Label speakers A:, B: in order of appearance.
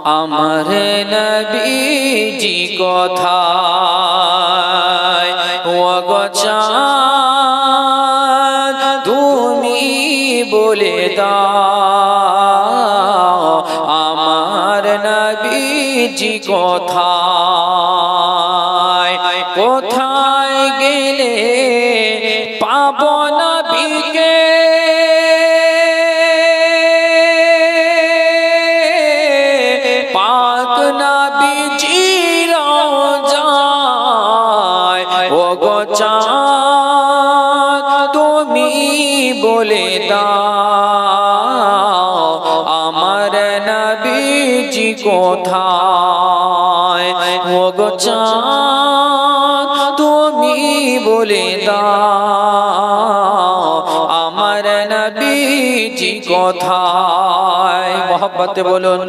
A: আমার নবীজি কোথায় ওগো চাঁদ তুমি বলে দাও আমার নবীজি কোথায় কোথায় গেলে পাবো নবীকে পাক নবীজি রওজায় ওগো চাঁদ তুমি বলে দাও আমার নবীজি কোথায় ওগো চাঁদ তুমি বলে দাও আমার নবীজি কোথায় মোহব্বতে বলুন।